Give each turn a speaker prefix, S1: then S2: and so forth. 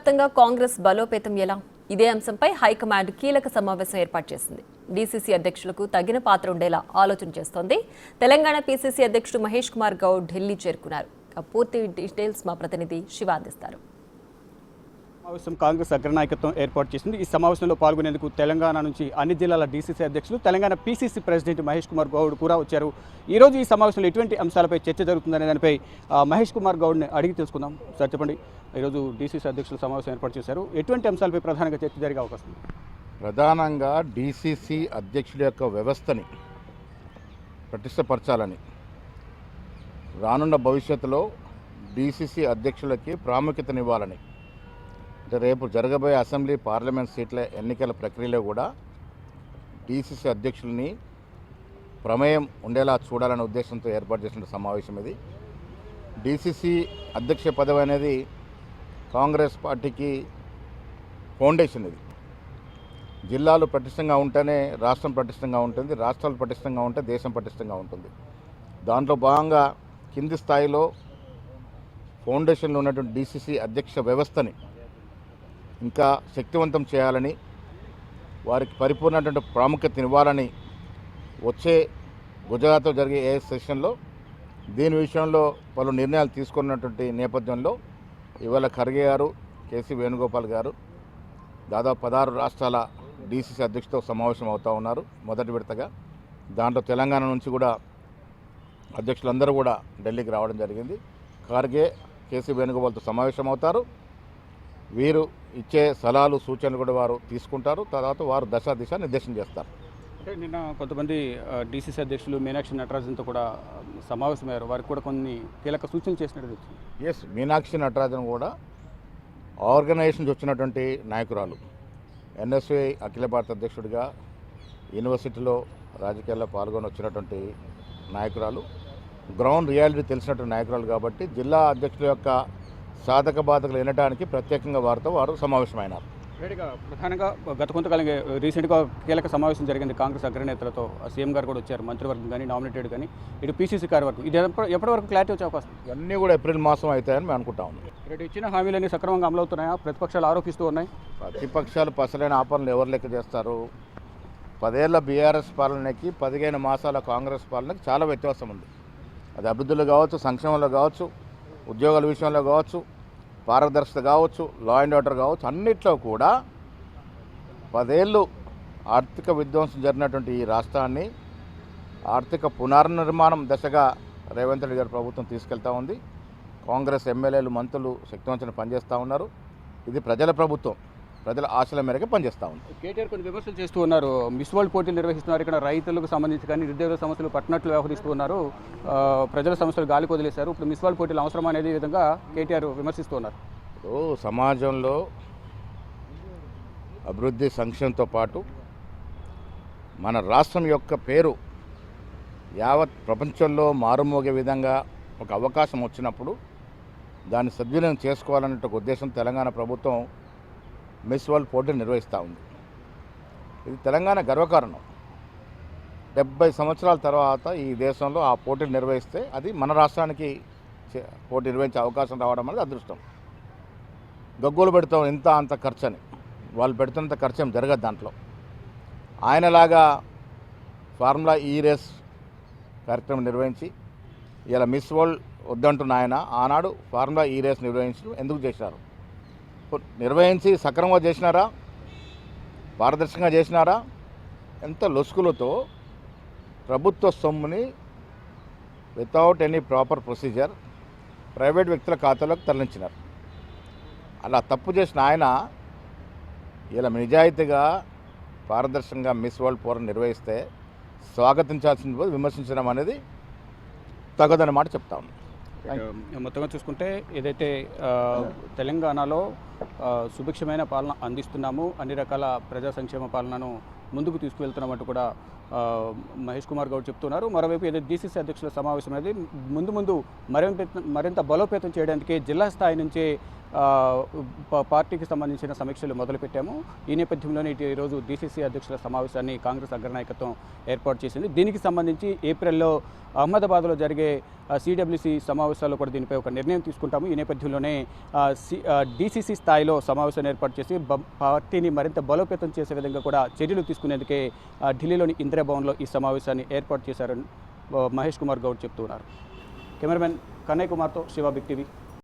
S1: వ్యాప్తంగా కాంగ్రెస్ బలోపేతం ఎలా? ఇదే అంశంపై హైకమాండ్ కీలక సమావేశం ఏర్పాటు చేసింది. డీసీసీ అధ్యక్షులకు తగిన పాత్ర ఉండేలా ఆలోచన చేస్తోంది. తెలంగాణ పీసీసీ అధ్యక్షుడు మహేష్ కుమార్ గౌడ్ ఢిల్లీ చేరుకున్నారు. పూర్తి డీటెయిల్స్ మా ప్రతినిధి శివ అందిస్తారు.
S2: సమావేశం కాంగ్రెస్ అగ్రనాయకత్వం ఏర్పాటు చేసింది. ఈ సమావేశంలో పాల్గొనేందుకు తెలంగాణ నుంచి అన్ని జిల్లాల డీసీసీ అధ్యక్షులు, తెలంగాణ పీసీసీ ప్రెసిడెంట్ మహేష్ కుమార్ గౌడ్ కూడా వచ్చారు. ఈరోజు ఈ సమావేశంలో ఎటువంటి అంశాలపై చర్చ జరుగుతుందనే దానిపై మహేష్ కుమార్ గౌడ్ని అడిగి తెలుసుకుందాం. సార్ చెప్పండి, ఈరోజు డీసీసీ అధ్యక్షుల సమావేశం ఏర్పాటు చేశారు. ఎటువంటి అంశాలపై ప్రధానంగా చర్చ జరిగే అవకాశం ఉంది?
S3: ప్రధానంగా డీసీసీ అధ్యక్షుల యొక్క వ్యవస్థని పటిష్టపరచాలని, రానున్న భవిష్యత్తులో డీసీసీ అధ్యక్షులకి ప్రాముఖ్యతనివ్వాలని, అంటే రేపు జరగబోయే అసెంబ్లీ పార్లమెంట్ సీట్ల ఎన్నికల ప్రక్రియలో కూడా డీసీసీ అధ్యక్షుల్ని ప్రమేయం ఉండేలా చూడాలనే ఉద్దేశంతో ఏర్పాటు చేసిన సమావేశం ఇది. డీసీసీ అధ్యక్ష పదవి అనేది కాంగ్రెస్ పార్టీకి ఫౌండేషన్. ఇది జిల్లాలు పటిష్టంగా ఉంటేనే రాష్ట్రం పటిష్టంగా ఉంటుంది, రాష్ట్రాలు పటిష్టంగా ఉంటే దేశం పటిష్టంగా ఉంటుంది. దాంట్లో భాగంగా కింది స్థాయిలో ఫౌండేషన్లో ఉన్నటువంటి డీసీసీ అధ్యక్ష వ్యవస్థని ఇంకా శక్తివంతం చేయాలని, వారికి పరిపూర్ణటువంటి ప్రాముఖ్యతనివ్వాలని వచ్చే గుజరాత్లో జరిగే ఏ సెషన్లో దీని విషయంలో పలు నిర్ణయాలు తీసుకున్నటువంటి నేపథ్యంలో ఇవాళ ఖర్గే గారు, కేసీ వేణుగోపాల్ గారు దాదాపు 16 రాష్ట్రాల డీసీసీ అధ్యక్షులతో సమావేశం అవుతూ ఉన్నారు మొదటి విడతగా. దాంట్లో తెలంగాణ నుంచి కూడా అధ్యక్షులందరూ కూడా ఢిల్లీకి రావడం జరిగింది. ఖర్గే, కేసీ వేణుగోపాల్తో సమావేశం అవుతారు. వీరు ఇచ్చే సలహాలు, సూచనలు కూడా వారు తీసుకుంటారు. తర్వాత వారు దిశ నిర్దేశం చేస్తారు.
S2: అంటే నిన్న కొంతమంది డీసీసీ అధ్యక్షులు మీనాక్షి నటరాజన్తో కూడా సమావేశమయ్యారు. వారికి కూడా కొన్ని కీలక సూచనలు చేసినట్టు తెలిసింది.
S3: ఎస్, మీనాక్షి నటరాజన్ కూడా ఆర్గనైజేషన్ వచ్చినటువంటి నాయకురాలు. ఎన్ఎస్ఏ అఖిల భారత అధ్యక్షుడిగా యూనివర్సిటీలో రాజకీయాల్లో పాల్గొని వచ్చినటువంటి నాయకురాలు, గ్రౌండ్ రియాలిటీ తెలిసినటువంటి నాయకురాలు. కాబట్టి జిల్లా అధ్యక్షుల యొక్క సాధక బాధకులు వినడానికి ప్రత్యేకంగా వారు సమావేశమైనారు.
S2: వేడిగా ప్రధానంగా గత కొంతకాలంగా రీసెంట్గా కీలక సమావేశం జరిగింది కాంగ్రెస్ అగ్రనేతలతో. సీఎం గారు కూడా వచ్చారు, మంత్రివర్గం కానీ, నామినేటెడ్ కానీ, ఇటు పీసీసీ కార్యవర్గం. ఇది ఎప్పటి వరకు క్లారిటీ వచ్చే అవకాశం?
S3: ఇవన్నీ కూడా ఏప్రిల్ మాసం అవుతాయని మేము అనుకుంటా ఉన్నాం.
S2: రేటు ఇచ్చిన హామీలన్నీ సక్రమంగా అమలవుతున్నాయా? ప్రతిపక్షాలు ఆరోపిస్తూ ఉన్నాయి.
S3: ప్రతిపక్షాలు పసలైన ఆపనలు ఎవరు లెక్క చేస్తారు? 10 ఏళ్ల బీఆర్ఎస్ పాలనకి 15 మాసాల కాంగ్రెస్ పాలనకి చాలా వ్యత్యాసం ఉంది. అది అభివృద్ధిలో కావచ్చు, సంక్షేమంలో కావచ్చు, ఉద్యోగాల విషయంలో కావచ్చు, పారదర్శకత కావచ్చు, లా అండ్ ఆర్డర్ కావచ్చు, అన్నిట్లో కూడా 10 ఏళ్ళు ఆర్థిక విధ్వంసం జరిగినటువంటి ఈ రాష్ట్రాన్ని ఆర్థిక పునర్నిర్మాణం దశగా రేవంత్ రెడ్డి గారి ప్రభుత్వం తీసుకెళ్తా ఉంది. కాంగ్రెస్ ఎమ్మెల్యేలు, మంత్రులు శక్తివంతంగా పనిచేస్తూ ఉన్నారు. ఇది ప్రజల ప్రభుత్వం, ప్రజల ఆశల మేరకు పనిచేస్తూ ఉంది.
S2: కేటీఆర్ కొన్ని విమర్శలు చేస్తూ ఉన్నారు. మిస్ వరల్డ్ పోటీలు నిర్వహిస్తున్నారు, ఇక్కడ రైతులకు సంబంధించి కానీ నిరుద్యోగ సమస్యలు పట్టినట్లు వ్యవహరిస్తూ ఉన్నారు, ప్రజల సమస్యలు గాలికి వదిలేశారు, ఇప్పుడు మిస్ వరల్డ్ పోటీలు అవసరం అనేది విధంగా కేటీఆర్ విమర్శిస్తూ ఉన్నారు.
S3: ఇప్పుడు సమాజంలో అభివృద్ధి, సంక్షేమంతో పాటు మన రాష్ట్రం యొక్క పేరు యావత్ ప్రపంచంలో మారుమోగే విధంగా ఒక అవకాశం వచ్చినప్పుడు దాన్ని సద్వినియోగం చేసుకోవాలనే ఒక ఉద్దేశం తెలంగాణ ప్రభుత్వం మిస్ వరల్డ్ పోటీలు నిర్వహిస్తూ ఉంది. ఇది తెలంగాణ గర్వకారణం. 70 సంవత్సరాల తర్వాత ఈ దేశంలో ఆ పోటీలు నిర్వహిస్తే అది మన రాష్ట్రానికి పోటీ నిర్వహించే అవకాశం రావడం అనేది అదృష్టం. గగ్గోలు పెడతాం ఇంత అంత ఖర్చు అని, వాళ్ళు పెడుతున్నంత ఖర్చు ఏం జరగదు దాంట్లో. ఆయనలాగా ఫార్ములా ఈ రేస్ కార్యక్రమం నిర్వహించి ఇలా మిస్ వరల్డ్ వద్దంటున్న ఆయన ఆనాడు ఫార్ములా ఈ రేస్ నిర్వహించడం ఎందుకు చేశారు? నిర్వహించి సక్రమంగా చేసినారా? పారదర్శకంగా చేసినారా? ఎంత లొసుకులతో ప్రభుత్వ సొమ్ముని without any proper procedure private వ్యక్తుల ఖాతాలోకి తరలించినారు. అలా తప్పు చేసిన ఆయన ఇలా నిజాయితీగా పారదర్శకంగా మిస్ వరల్డ్ పోరం నిర్వహిస్తే స్వాగతించాల్సింది పోయి విమర్శించడం అనేది తగదని మాట చెప్తాను.
S2: మొత్తంగా చూసుకుంటే ఏదైతే తెలంగాణలో సుభిక్షమైన పాలన అందిస్తున్నాము, అన్ని రకాల ప్రజా సంక్షేమ పాలనను ముందుకు తీసుకువెళ్తున్నామంటూ కూడా మహేష్ కుమార్ గౌడ్ చెప్తున్నారు. మరోవైపు ఏదైతే డీసీసీ అధ్యక్షుల సమావేశం అనేది ముందు మరింత బలోపేతం చేయడానికి జిల్లా స్థాయి నుంచే పార్టీకి సంబంధించిన సమీక్షలు మొదలుపెట్టాము. ఈ నేపథ్యంలోనే ఈరోజు డీసీసీ అధ్యక్షుల సమావేశాన్ని కాంగ్రెస్ అగ్రనాయకత్వం ఏర్పాటు చేసింది. దీనికి సంబంధించి ఏప్రిల్లో అహ్మదాబాద్లో జరిగే సిడబ్ల్యూసీ సమావేశాల్లో కూడా దీనిపై ఒక నిర్ణయం తీసుకుంటాము. ఈ నేపథ్యంలోనే డీసీసీ స్థాయిలో సమావేశాన్ని ఏర్పాటు చేసి పార్టీని మరింత బలోపేతం చేసే విధంగా కూడా చర్యలు తీసుకునేందుకే ఢిల్లీలోని ఇందిరాభవన్లో ఈ సమావేశాన్ని ఏర్పాటు చేశారని మహేష్ కుమార్ గౌడ్ చెప్తున్నారు. కెమెరామెన్ కన్నయ్య కుమార్తో శివ బిగ్ టీవీ.